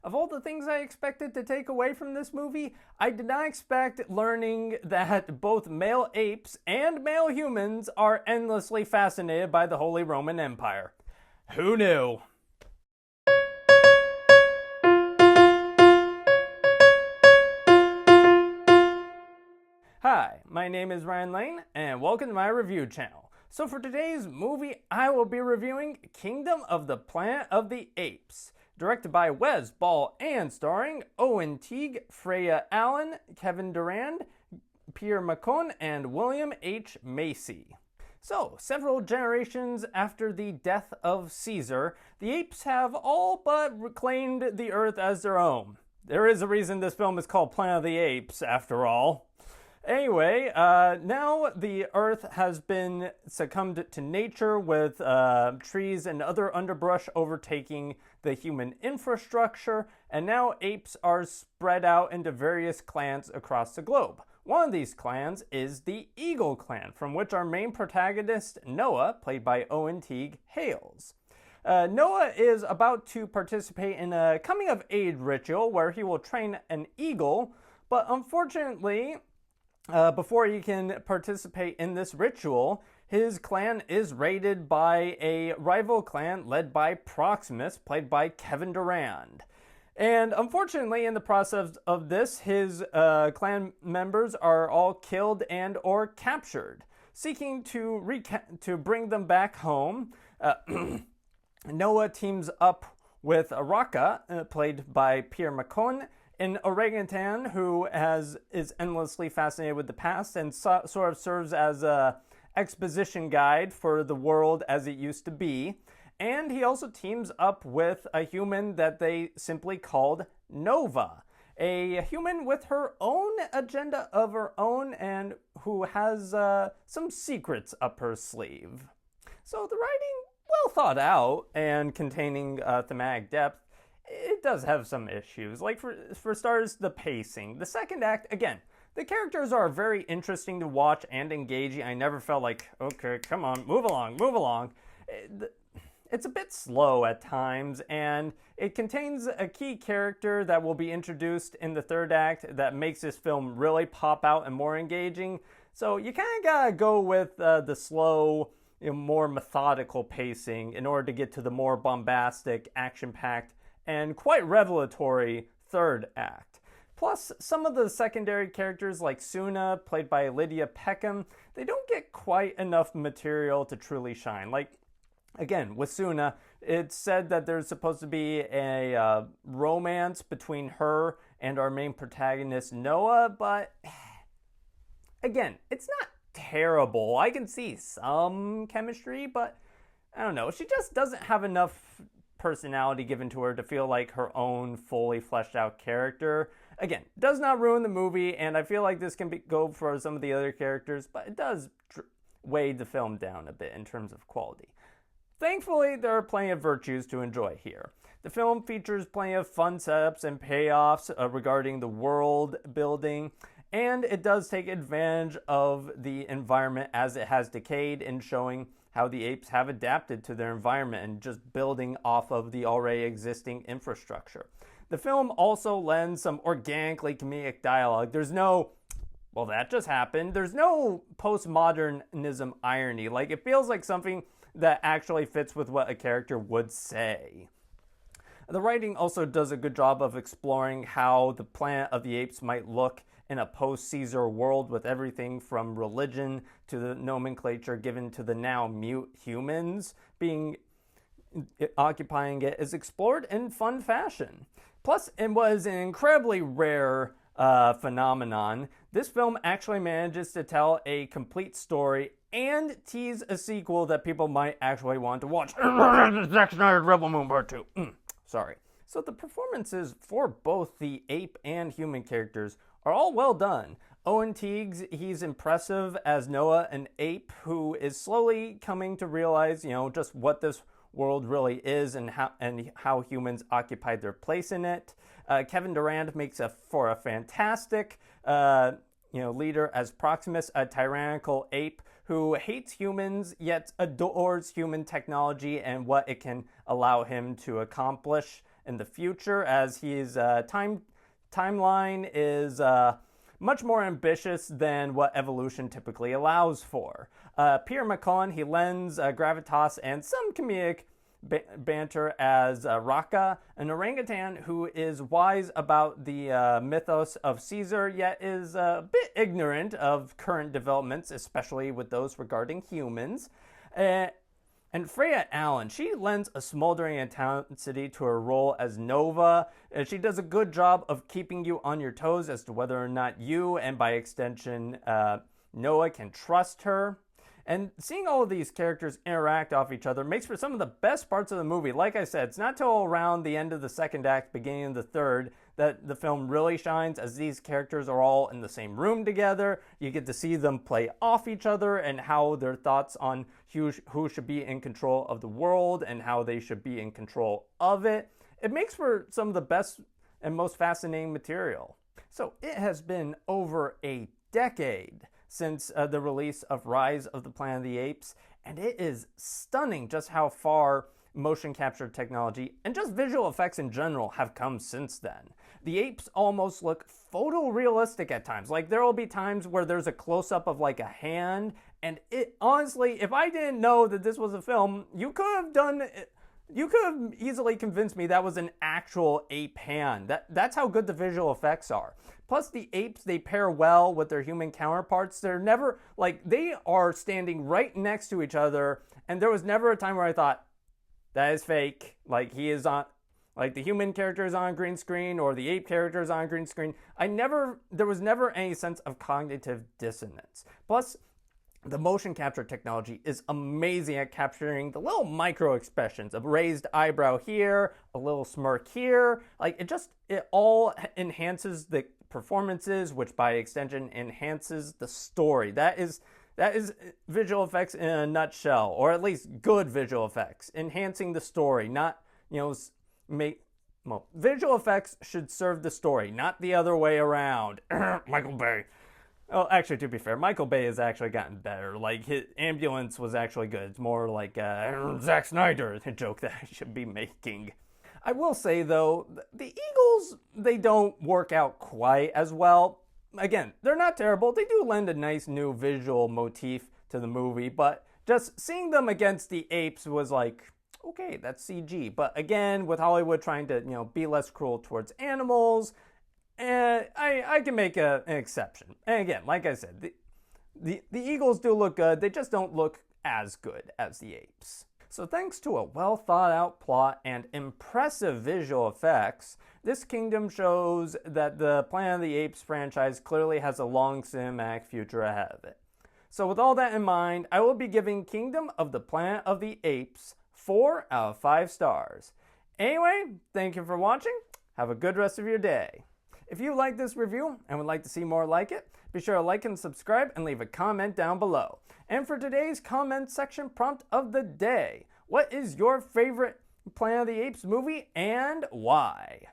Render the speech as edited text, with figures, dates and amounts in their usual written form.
Of all the things I expected to take away from this movie, I did not expect learning that both male apes and male humans are endlessly fascinated by the Holy Roman Empire. Who knew? Hi, my name is Ryan Lane, and welcome to my review channel. So for today's movie, I will be reviewing Kingdom of the Planet of the Apes, directed by Wes Ball and starring Owen, Teague, Freya, Allan, Kevin Durand, Macon, and William H. Macy. So, several generations after the death of Caesar, the apes have all but reclaimed the Earth as their own. There is a reason this film is called Planet of the Apes, after all. Anyway, now the Earth has been succumbed to nature with trees and other underbrush overtaking the human infrastructure, and now apes are spread out into various clans across the globe. One of these clans is the Eagle clan, from which our main protagonist, Noah, played by Owen Teague, hails. Noah is about to participate in a coming-of-age ritual where he will train an eagle, but unfortunately, before he can participate in this ritual, his clan is raided by a rival clan led by Proximus, played by Kevin Durand. And unfortunately, in the process of this, his clan members are all killed and or captured. Seeking to bring them back home, Noah teams up with Raka, played by Macon, an orangutan who is endlessly fascinated with the past and sort of serves as a exposition guide for the world as it used to be. And he also teams up with a human that they simply called Nova, a human with her own agenda of her own and who has some secrets up her sleeve. So the writing, well thought out and containing thematic depth, it does have some issues. Like for starters, the pacing. The second act, again, the characters are very interesting to watch and engaging. I never felt like, okay, come on, move along. It's a bit slow at times, and it contains a key character that will be introduced in the third act that makes this film really pop out and more engaging. So you kind of gotta go with the slow, more methodical pacing in order to get to the more bombastic, action-packed, and quite revelatory third act. Plus, some of the secondary characters like Suna, played by Lydia Peckham, they don't get quite enough material to truly shine. Like, again, with Suna, it's said that there's supposed to be a romance between her and our main protagonist, Noah, but again, it's not terrible. I can see some chemistry, but I don't know. She just doesn't have enough personality given to her to feel like her own fully fleshed out character. Again, does not ruin the movie, and I feel like this can go for some of the other characters, but it does weigh the film down a bit in terms of quality. Thankfully, there are plenty of virtues to enjoy here. The film features plenty of fun setups and payoffs regarding the world building, and it does take advantage of the environment as it has decayed in showing how the apes have adapted to their environment and just building off of the already existing infrastructure. The film also lends some organically comedic dialogue. There's no, well, that just happened. There's no postmodernism irony. Like, it feels like something that actually fits with what a character would say. The writing also does a good job of exploring how the Planet of the Apes might look in a post-Caesar world with everything from religion to the nomenclature given to the now mute humans occupying it is explored in fun fashion. Plus, it was an incredibly rare phenomenon. This film actually manages to tell a complete story and tease a sequel that people might actually want to watch. Zack Snyder's Rebel Moon Part 2. Sorry. So the performances for both the ape and human characters are all well done. Owen Teague, he's impressive as Noah, an ape who is slowly coming to realize, just what this world really is and how humans occupied their place in it. Kevin Durand makes for a fantastic leader as Proximus, a tyrannical ape who hates humans yet adores human technology and what it can allow him to accomplish. in the future, as his timeline is much more ambitious than what evolution typically allows for. Pierre Macon, he lends gravitas and some comedic banter as Raka, an orangutan who is wise about the mythos of Caesar, yet is a bit ignorant of current developments, especially with those regarding humans. And Freya Allan, she lends a smoldering intensity to her role as Nova. She does a good job of keeping you on your toes as to whether or not you, and by extension, Noah, can trust her. And seeing all of these characters interact off each other makes for some of the best parts of the movie. Like I said, it's not till around the end of the second act, beginning of the third, that the film really shines, as these characters are all in the same room together. You get to see them play off each other and how their thoughts on who should be in control of the world and how they should be in control of it. It makes for some of the best and most fascinating material. So it has been over a decade since the release of Rise of the Planet of the Apes, and it is stunning just how far motion capture technology and just visual effects in general have come since then. The apes almost look photorealistic at times. Like, there will be times where there's a close-up of like a hand, and it honestly, if I didn't know that this was a film, you could have easily convinced me that was an actual ape hand. That's how good the visual effects are. Plus, the apes, they pair well with their human counterparts. They're never, like, they are standing right next to each other, and there was never a time where I thought, that is fake. Like, he is on, like, the human character is on green screen, or the ape character is on green screen. There was never any sense of cognitive dissonance. Plus, the motion capture technology is amazing at capturing the little micro expressions, a raised eyebrow here, a little smirk here. Like, it all enhances the performances, which by extension enhances the story. That is visual effects in a nutshell, or at least good visual effects, enhancing the story, not, visual effects should serve the story, not the other way around. Michael Bay. Well, actually, to be fair, Michael Bay has actually gotten better. Like, his Ambulance was actually good. It's more like Zack Snyder, the joke that I should be making. I will say, though, the Eagles, they don't work out quite as well. Again, they're not terrible. They do lend a nice new visual motif to the movie, but just seeing them against the apes was like, okay, that's CG. But again, with Hollywood trying to, be less cruel towards animals, I can make an exception. And again, like I said, the Eagles do look good. They just don't look as good as the apes. So thanks to a well thought out plot and impressive visual effects, this kingdom shows that the Planet of the Apes franchise clearly has a long cinematic future ahead of it. So with all that in mind, I will be giving Kingdom of the Planet of the Apes 4 out of 5 stars. Anyway, thank you for watching. Have a good rest of your day. If you like this review and would like to see more like it, be sure to like and subscribe and leave a comment down below. And for today's comment section prompt of the day, what is your favorite Planet of the Apes movie and why?